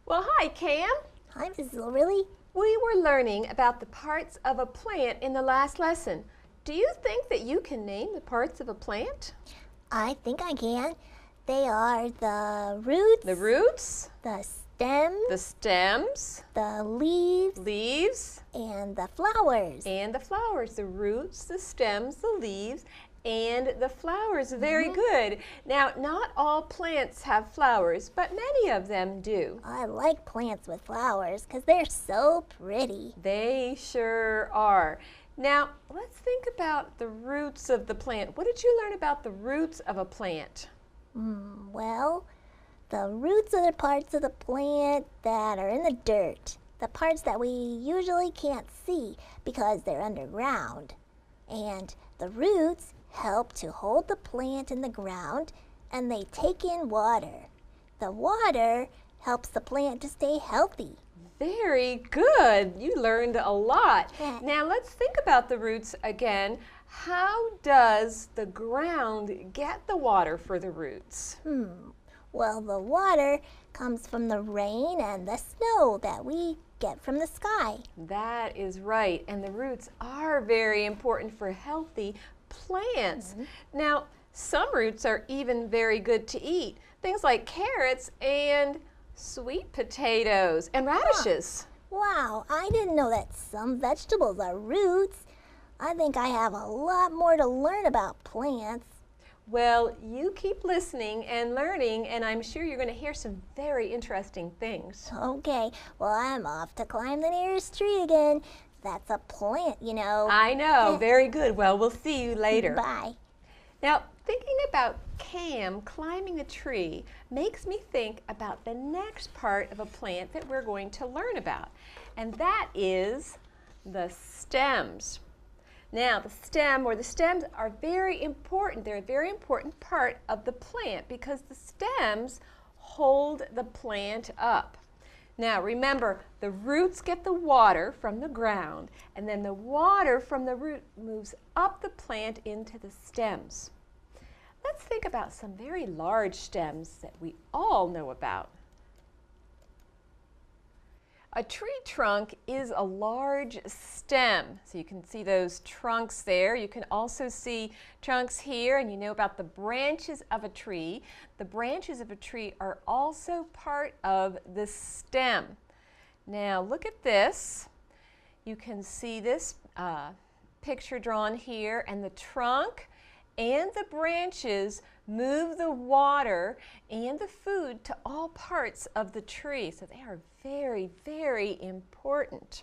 Well, hi, Cam. Hi, Mrs. Lily. We were learning about the parts of a plant in the last lesson. Do you think that you can name the parts of a plant? I think I can. They are the roots, The roots, the stems, the leaves, and the flowers. and the flowers. The roots, the stems, the leaves, and the flowers. Very good. Now, not all plants have flowers, but many of them do. I like plants with flowers because they're so pretty. They sure are. Now, let's think about the roots of the plant. What did you learn about the roots of a plant? Well, the roots are the parts of the plant that are in the dirt. The parts that we usually can't see because they're underground. And the roots help to hold the plant in the ground, and they take in water. The water helps the plant to stay healthy. Very good. You learned a lot. Yeah. Now let's think about the roots again. How does the ground get the water for the roots? Well, the water comes from the rain and the snow that we get from the sky. That is right. And the roots are very important for healthy plants. Now, some roots are even very good to eat. Things like carrots and sweet potatoes and radishes. Wow, I didn't know that some vegetables are roots. I think I have a lot more to learn about plants. Well, you keep listening and learning, and I'm sure you're going to hear some very interesting things. Okay, well, I'm off to climb the nearest tree again. That's a plant, you know. I know, very good. Well, we'll see you later. Bye. Now, thinking about Cam climbing a tree makes me think about the next part of a plant that we're going to learn about, and that is the stems. Now, the stem or the stems are very important. They're a very important part of the plant because the stems hold the plant up. Now, remember, the roots get the water from the ground, and then the water from the root moves up the plant into the stems. Let's think about some very large stems that we all know about. A tree trunk is a large stem. So you can see those trunks there. You can also see trunks here, and you know about the branches of a tree. The branches of a tree are also part of the stem. Now look at this. You can see this picture drawn here, and the trunk and the branches move the water and the food to all parts of the tree. So they are very, very important.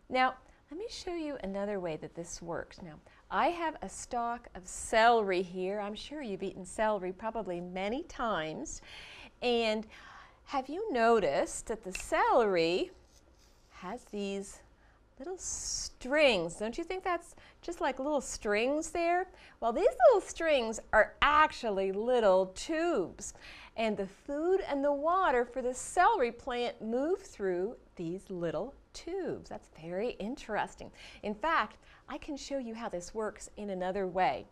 Now, let me show you another way that this works. Now, I have a stalk of celery here. I'm sure you've eaten celery probably many times. And have you noticed that the celery has these little strings? Don't you think that's just like little strings there? Well, these little strings are actually little tubes, and the food and the water for the celery plant move through these little tubes. That's very interesting. In fact, I can show you how this works in another way.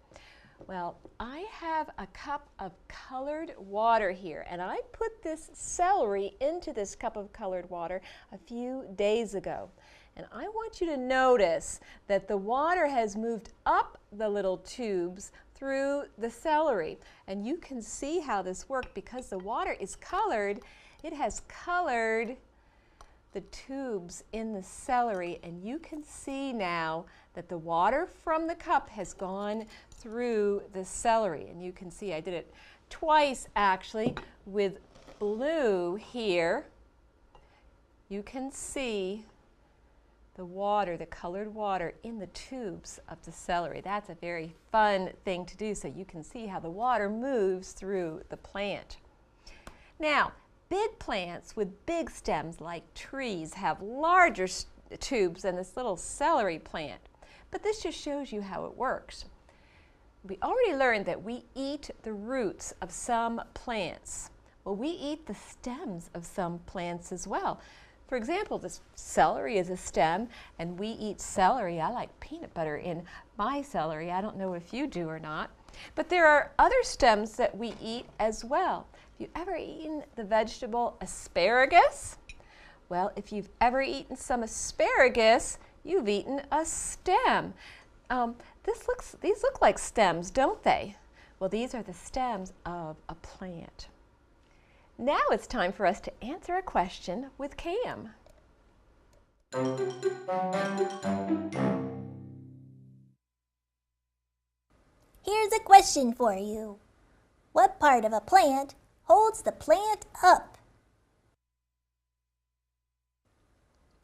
Well, I have a cup of colored water here, and I put this celery into this cup of colored water a few days ago. And I want you to notice that the water has moved up the little tubes through the celery. And you can see how this worked because the water is colored. It has colored the tubes in the celery, and you can see now that the water from the cup has gone through the celery. And you can see I did it twice actually with blue here. You can see the water, the colored water in the tubes of the celery. That's a very fun thing to do, so you can see how the water moves through the plant. Now, big plants with big stems like trees have larger tubes than this little celery plant, but this just shows you how it works. We already learned that we eat the roots of some plants. Well, we eat the stems of some plants as well. For example, this celery is a stem, and we eat celery. I like peanut butter in my celery. I don't know if you do or not. But there are other stems that we eat as well. Have you ever eaten the vegetable asparagus? Well, if you've ever eaten some asparagus, you've eaten a stem. These look like stems, don't they? Well, these are the stems of a plant. Now it's time for us to answer a question with Cam. Here's a question for you. What part of a plant holds the plant up?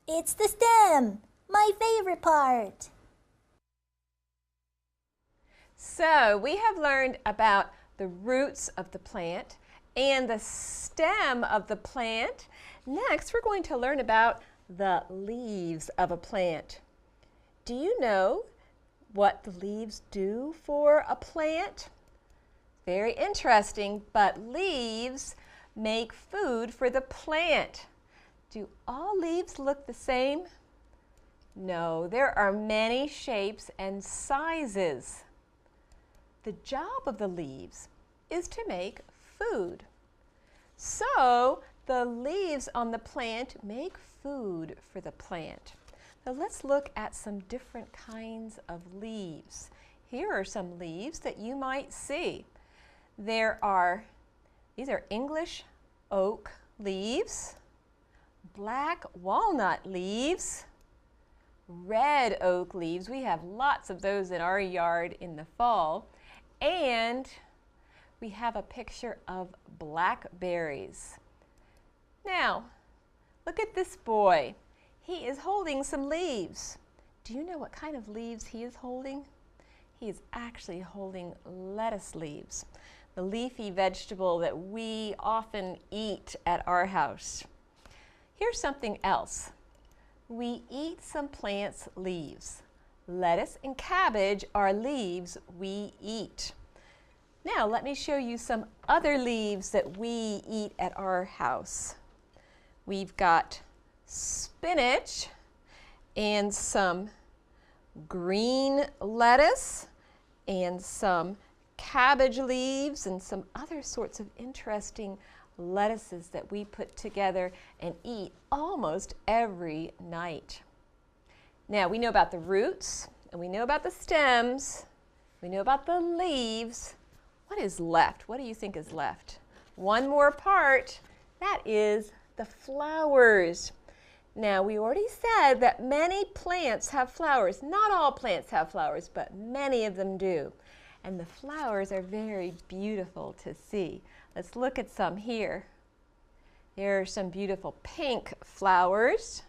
It's the stem, my favorite part. So we have learned about the roots of the plant and the stem of the plant. Next, we're going to learn about the leaves of a plant. Do you know what the leaves do for a plant? Very interesting, but leaves make food for the plant. Do all leaves look the same? No, there are many shapes and sizes. The job of the leaves is to make food. So the leaves on the plant make food for the plant. Now let's look at some different kinds of leaves. Here are some leaves that you might see. These are English oak leaves, black walnut leaves, red oak leaves. We have lots of those in our yard in the fall. And we have a picture of blackberries. Now, look at this boy. He is holding some leaves. Do you know what kind of leaves he is holding? He is actually holding lettuce leaves, the leafy vegetable that we often eat at our house. Here's something else. We eat some plants' leaves. Lettuce and cabbage are leaves we eat. Now let me show you some other leaves that we eat at our house. We've got spinach and some green lettuce and some cabbage leaves and some other sorts of interesting lettuces that we put together and eat almost every night. Now we know about the roots and we know about the stems, we know about the leaves. What is left? What do you think is left? One more part, that is the flowers. Now we already said that many plants have flowers. Not all plants have flowers, but many of them do. And the flowers are very beautiful to see. Let's look at some here. There are some beautiful pink flowers.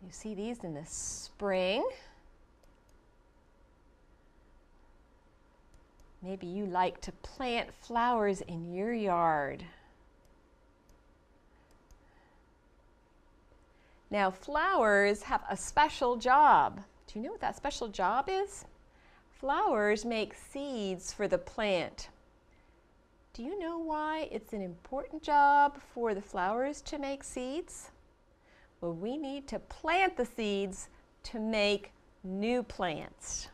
You see these in the spring. Maybe you like to plant flowers in your yard. Now flowers have a special job. Do you know what that special job is? Flowers make seeds for the plant. Do you know why it's an important job for the flowers to make seeds? Well, we need to plant the seeds to make new plants.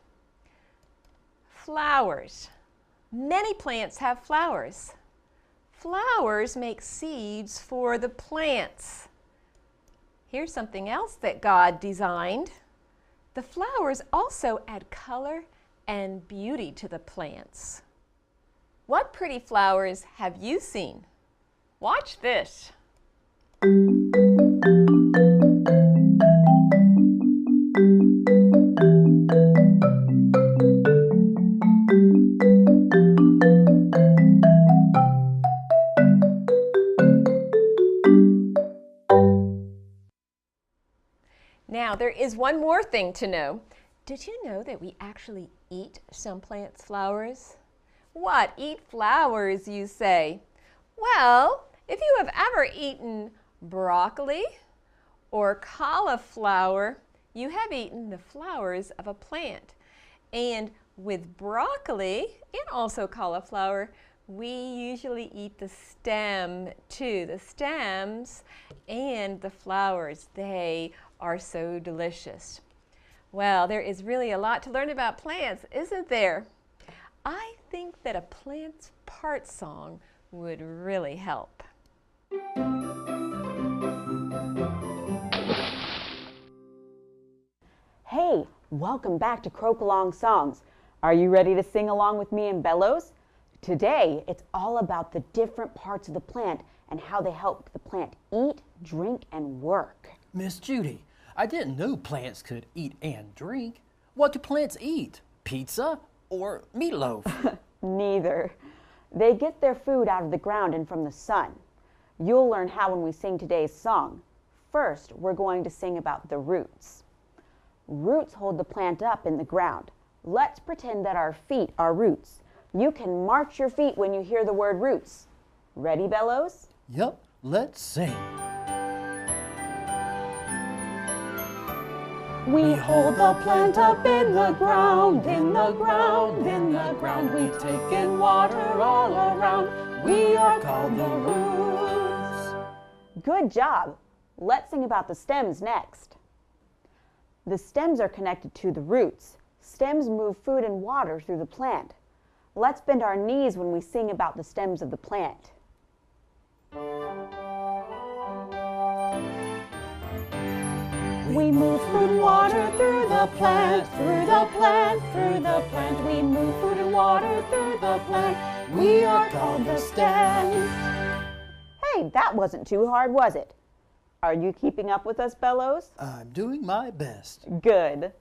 Flowers. Many plants have flowers. Flowers make seeds for the plants. Here's something else that God designed. The flowers also add color and beauty to the plants. What pretty flowers have you seen? Watch this. Now, there is one more thing to know. Did you know that we actually eat some plants' flowers? What? Eat flowers, you say? Well, if you have ever eaten broccoli or cauliflower, you have eaten the flowers of a plant. And with broccoli and also cauliflower, we usually eat the stem too. The stems and the flowers, they are so delicious. Well, there is really a lot to learn about plants, isn't there? I think that a plant's part song would really help. Hey, welcome back to Croak Along Songs. Are you ready to sing along with me and Bellows? Today, it's all about the different parts of the plant and how they help the plant eat, drink, and work. Miss Judy, I didn't know plants could eat and drink. What do plants eat? Pizza or meatloaf? Neither. They get their food out of the ground and from the sun. You'll learn how when we sing today's song. First, we're going to sing about the roots. Roots hold the plant up in the ground. Let's pretend that our feet are roots. You can march your feet when you hear the word roots. Ready, Bellows? Yep, let's sing. We hold the plant up in the ground, in the ground, in the ground. We take in water all around. We are called the roots. Good job. Let's sing about the stems next. The stems are connected to the roots. Stems move food and water through the plant. Let's bend our knees when we sing about the stems of the plant. We move food and water through the plant, through the plant, through the plant. We move food and water through the plant. We are called the stems. Hey, that wasn't too hard, was it? Are you keeping up with us, Bellows? I'm doing my best. Good.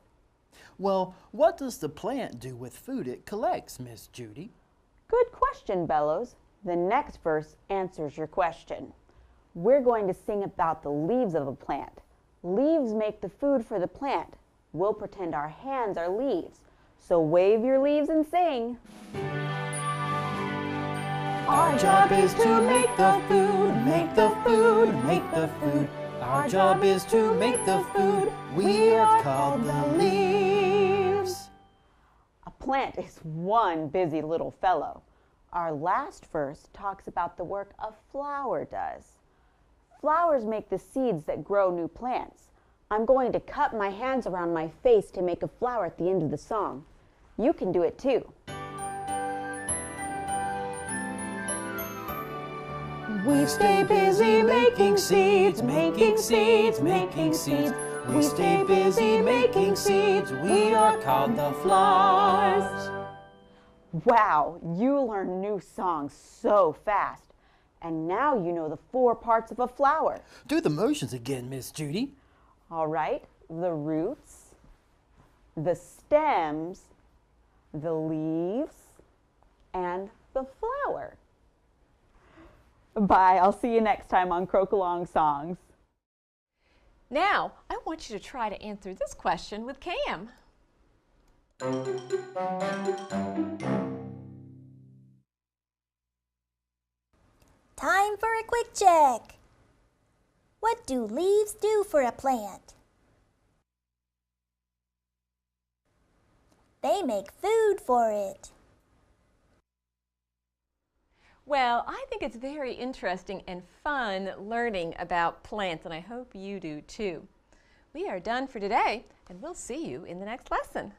Well, what does the plant do with food it collects, Miss Judy? Good question, Bellows. The next verse answers your question. We're going to sing about the leaves of a plant. Leaves make the food for the plant. We'll pretend our hands are leaves. So wave your leaves and sing. Our job is to make the food, make the food, make the food. Our job is to make the food. We are called the leaves. A plant is one busy little fellow. Our last verse talks about the work a flower does. Flowers make the seeds that grow new plants. I'm going to cup my hands around my face to make a flower at the end of the song. You can do it too. We stay busy making seeds, making seeds, making seeds. We stay busy making seeds. We are called the flowers. Wow, you learn new songs so fast. And now you know the 4 parts of a flower. Do the motions again, Miss Judy. All right, the roots, the stems, the leaves, and the flower. Bye, I'll see you next time on Croak Along Songs. Now, I want you to try to answer this question with Cam. Time for a quick check. What do leaves do for a plant? They make food for it. Well, I think it's very interesting and fun learning about plants, and I hope you do too. We are done for today, and we'll see you in the next lesson.